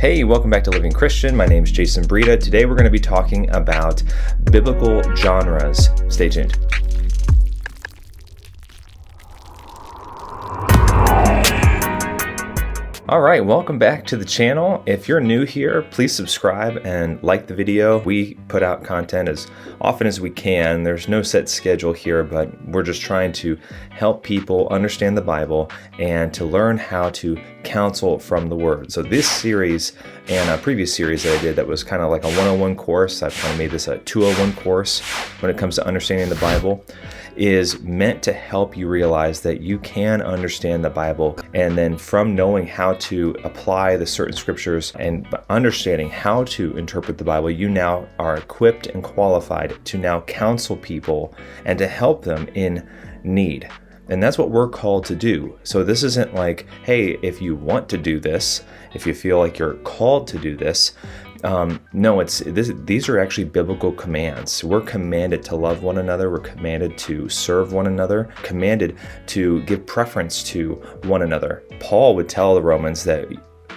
Hey, welcome back to Living Christian. My name is Jason Brita. Today we're going to be talking about biblical genres. Stay tuned. All right, welcome back to the channel. If you're new here, please subscribe and like the video. We put out content as often as we can. There's no set schedule here, but we're just trying to help people understand the Bible and to learn how to counsel from the Word. So this series and a previous series that I did that was kind of like a 101 course, I've kind of made this a 201 course when it comes to understanding the Bible, is meant to help you realize that you can understand the Bible, and then from knowing how to apply the certain scriptures and understanding how to interpret the Bible, you now are equipped and qualified to now counsel people and to help them in need. And that's what we're called to do. So this isn't like, hey, if you want to do this, if you feel like you're called to do this, no, these are actually biblical commands. We're commanded to love one another. We're commanded to serve one another, commanded to give preference to one another. Paul would tell the Romans that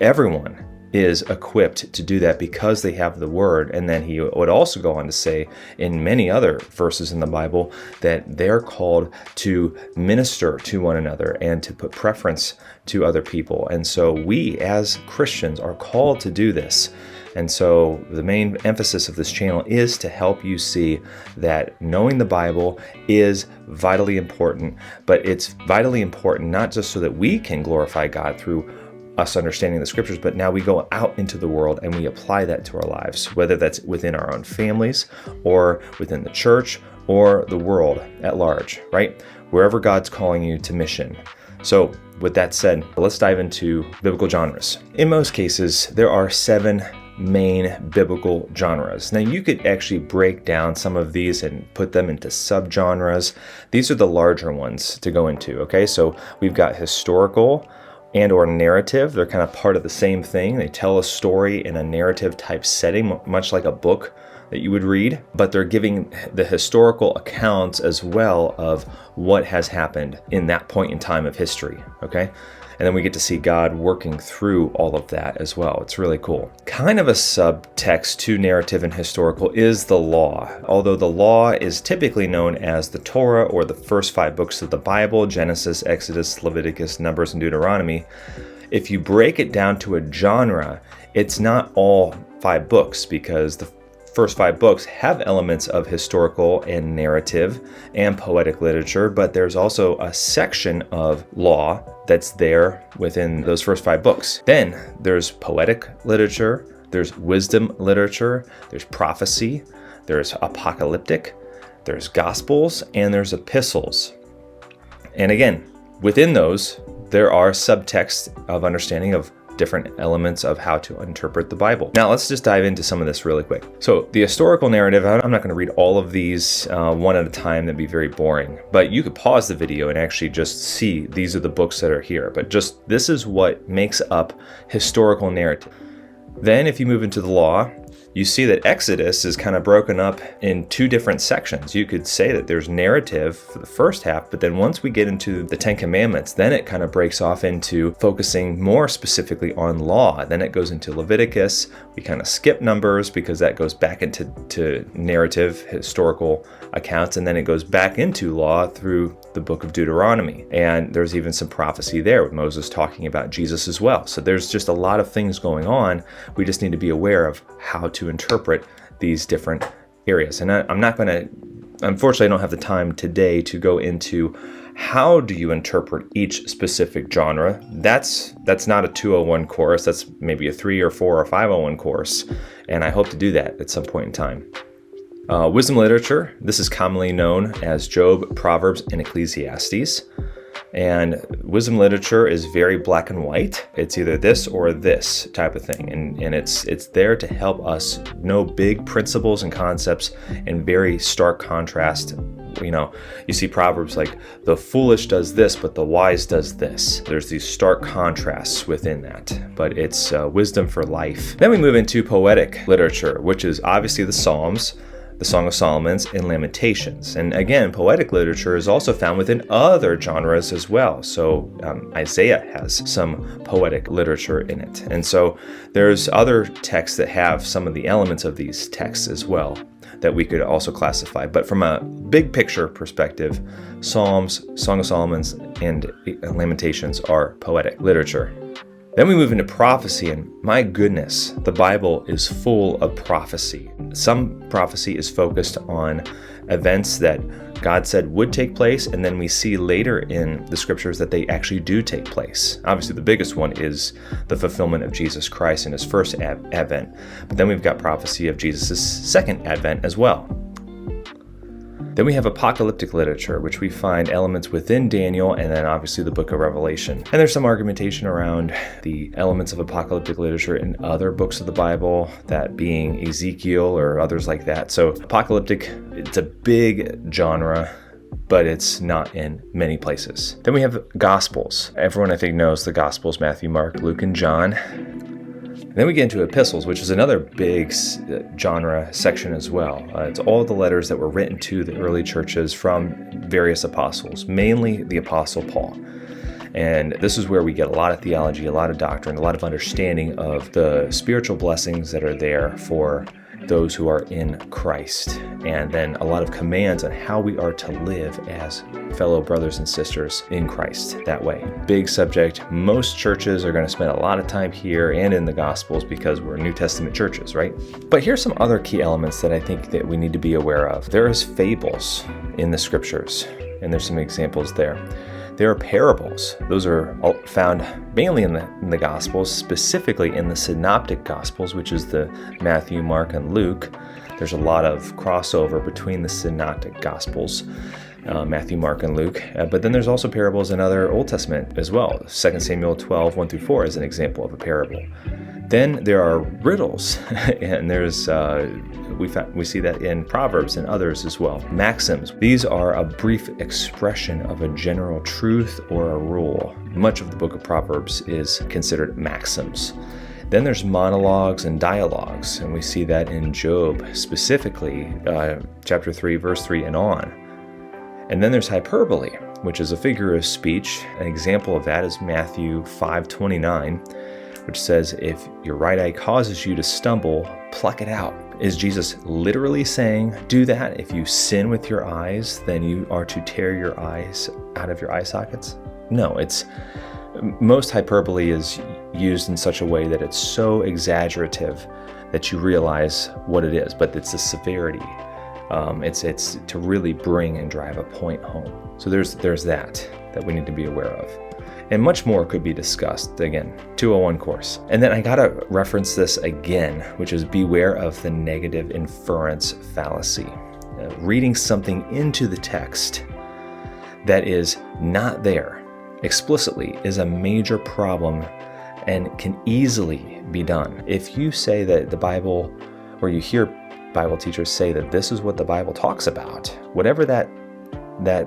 everyone is equipped to do that because they have the Word. And then he would also go on to say in many other verses in the Bible that they're called to minister to one another and to put preference to other people. And so we as Christians are called to do this. And so the main emphasis of this channel is to help you see that knowing the Bible is vitally important, but it's vitally important not just so that we can glorify God through us understanding the scriptures, but now we go out into the world and we apply that to our lives, whether that's within our own families or within the church or the world at large, right? Wherever God's calling you to mission. So with that said, let's dive into biblical genres. In most cases, there are 7 main biblical genres. Now you could actually break down some of these and put them into subgenres. These are the larger ones to go into, okay? So we've got historical and or narrative. They're kind of part of the same thing. They tell a story in a narrative type setting, much like a book that you would read, but they're giving the historical accounts as well of what has happened in that point in time of history, okay? And then we get to see God working through all of that as well. It's really cool. Kind of a subtext to narrative and historical is the law. Although the law is typically known as the Torah or the first 5 books of the Bible, Genesis, Exodus, Leviticus, Numbers, and Deuteronomy. If you break it down to a genre, it's not all 5 books because the first 5 books have elements of historical and narrative and poetic literature, but there's also a section of law that's there within those first 5 books. Then there's poetic literature, there's wisdom literature, there's prophecy, there's apocalyptic, there's gospels, and there's epistles. And again, within those, there are subtexts of understanding of different elements of how to interpret the Bible. Now let's just dive into some of this really quick. So the historical narrative, I'm not going to read all of these one at a time. That'd be very boring, but you could pause the video and actually just see these are the books that are here. But just this is what makes up historical narrative. Then if you move into the law, you see that Exodus is kind of broken up in 2 different sections. You could say that there's narrative for the first half, but then once we get into the 10 Commandments, then it kind of breaks off into focusing more specifically on law. Then it goes into Leviticus. We kind of skip Numbers because that goes back into narrative, historical accounts, and then it goes back into law through the book of Deuteronomy. And there's even some prophecy there with Moses talking about Jesus as well. So there's just a lot of things going on. We just need to be aware of how to interpret these different areas. And I'm not going to, unfortunately, I don't have the time today to go into how do you interpret each specific genre. That's not a 201 course. That's maybe a 3 or 4 or 501 course. And I hope to do that at some point in time. Wisdom literature, this is commonly known as Job, Proverbs, and Ecclesiastes. And wisdom literature is very black and white. It's either this or this type of thing. And it's there to help us know big principles and concepts in very stark contrast. You know, you see Proverbs like the foolish does this, but the wise does this. There's these stark contrasts within that, but it's wisdom for life. Then we move into poetic literature, which is obviously the Psalms, the Song of Solomon's, and Lamentations. And again, poetic literature is also found within other genres as well. So Isaiah has some poetic literature in it. And so there's other texts that have some of the elements of these texts as well that we could also classify. But from a big picture perspective, Psalms, Song of Solomon's, and Lamentations are poetic literature. Then we move into prophecy, and my goodness, the Bible is full of prophecy. Some prophecy is focused on events that God said would take place, and then we see later in the scriptures that they actually do take place. Obviously, the biggest one is the fulfillment of Jesus Christ in his first advent, but then we've got prophecy of Jesus' second advent as well. Then we have apocalyptic literature, which we find elements within Daniel and then obviously the book of Revelation. And there's some argumentation around the elements of apocalyptic literature in other books of the Bible, that being Ezekiel or others like that. So apocalyptic, it's a big genre, but it's not in many places. Then we have Gospels. Everyone I think knows the Gospels, Matthew, Mark, Luke, and John. Then we get into epistles, which is another big genre section as well. It's all the letters that were written to the early churches from various apostles, mainly the Apostle Paul. And this is where we get a lot of theology, a lot of doctrine, a lot of understanding of the spiritual blessings that are there for those who are in Christ, and then a lot of commands on how we are to live as fellow brothers and sisters in Christ that way. Big subject. Most churches are going to spend a lot of time here and in the Gospels because we're New Testament churches, right? But here's some other key elements that I think that we need to be aware of. There is fables in the scriptures, and there's some examples there. There are parables. Those are found mainly in the Gospels, specifically in the Synoptic Gospels, which is the Matthew, Mark, and Luke. There's a lot of crossover between the Synoptic Gospels, Matthew, Mark, and Luke. But then there's also parables in other Old Testament as well. 2 Samuel 12, 1-4 is an example of a parable. Then there are riddles, and there's we see that in Proverbs and others as well. Maxims. These are a brief expression of a general truth or a rule. Much of the book of Proverbs is considered maxims. Then there's monologues and dialogues, and we see that in Job, specifically chapter 3, verse 3 and on. And then there's hyperbole, which is a figure of speech. An example of that is Matthew 5:29. Which says, if your right eye causes you to stumble, pluck it out. Is Jesus literally saying, do that? If you sin with your eyes, then you are to tear your eyes out of your eye sockets? No, most hyperbole is used in such a way that it's so exaggerative that you realize what it is, but it's the severity. It's to really bring and drive a point home. So there's that we need to be aware of. And much more could be discussed, again, 201 course. And then I gotta reference this again, which is beware of the negative inference fallacy. Reading something into the text that is not there explicitly is a major problem and can easily be done. If you say that the Bible, or you hear Bible teachers say that this is what the Bible talks about, whatever that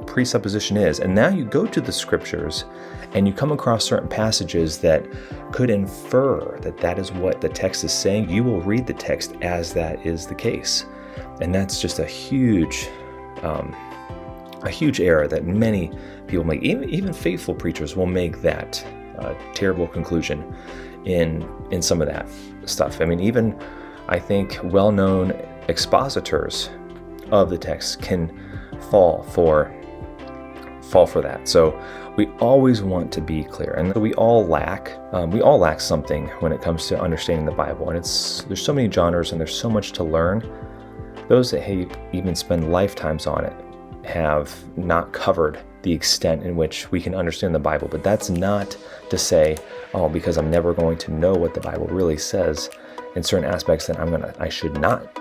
presupposition is, and now you go to the scriptures and you come across certain passages that could infer that that is what the text is saying, you will read the text as that is the case. And that's just a huge error that many people make. Even faithful preachers will make that terrible conclusion in some of that stuff. I mean, even I think well-known expositors of the text can fall for that. So we always want to be clear, and we all lack something when it comes to understanding the Bible. And there's so many genres and there's so much to learn. Those that even spend lifetimes on it have not covered the extent in which we can understand the Bible. But that's not to say, oh, because I'm never going to know what the Bible really says in certain aspects, then I should not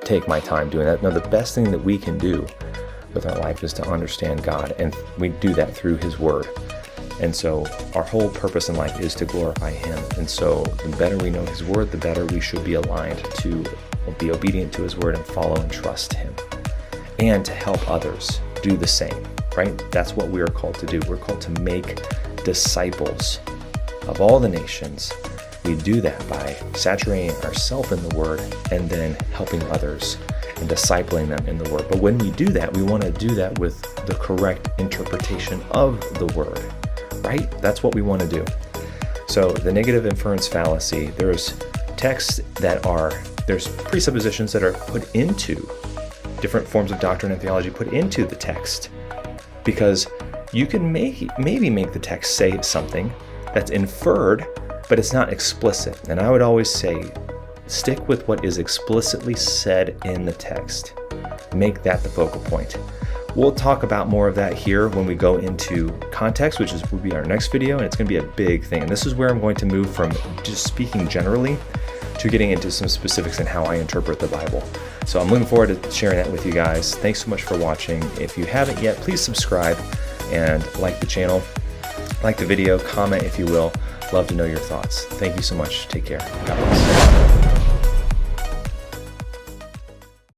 take my time doing that. No, the best thing that we can do with our life is to understand God, and we do that through His Word. And so our whole purpose in life is to glorify Him. And so the better we know His Word, the better we should be aligned to be obedient to His Word and follow and trust Him, and to help others do the same, right? That's what we are called to do. We're called to make disciples of all the nations. We do that by saturating ourselves in the Word and then helping others and discipling them in the Word. But when we do that, we want to do that with the correct interpretation of the Word, right? That's what we want to do. So the negative inference fallacy, there's texts there's presuppositions that are put into different forms of doctrine and theology put into the text, because you can maybe make the text say something that's inferred, but it's not explicit. And I would always say, stick with what is explicitly said in the text. Make that the focal point. We'll talk about more of that here when we go into context, which will be our next video, and it's going to be a big thing. And this is where I'm going to move from just speaking generally to getting into some specifics in how I interpret the Bible. So I'm looking forward to sharing that with you guys. Thanks so much for watching. If you haven't yet, please subscribe and like the channel, like the video, comment if you will. Love to know your thoughts. Thank you so much. Take care. God bless.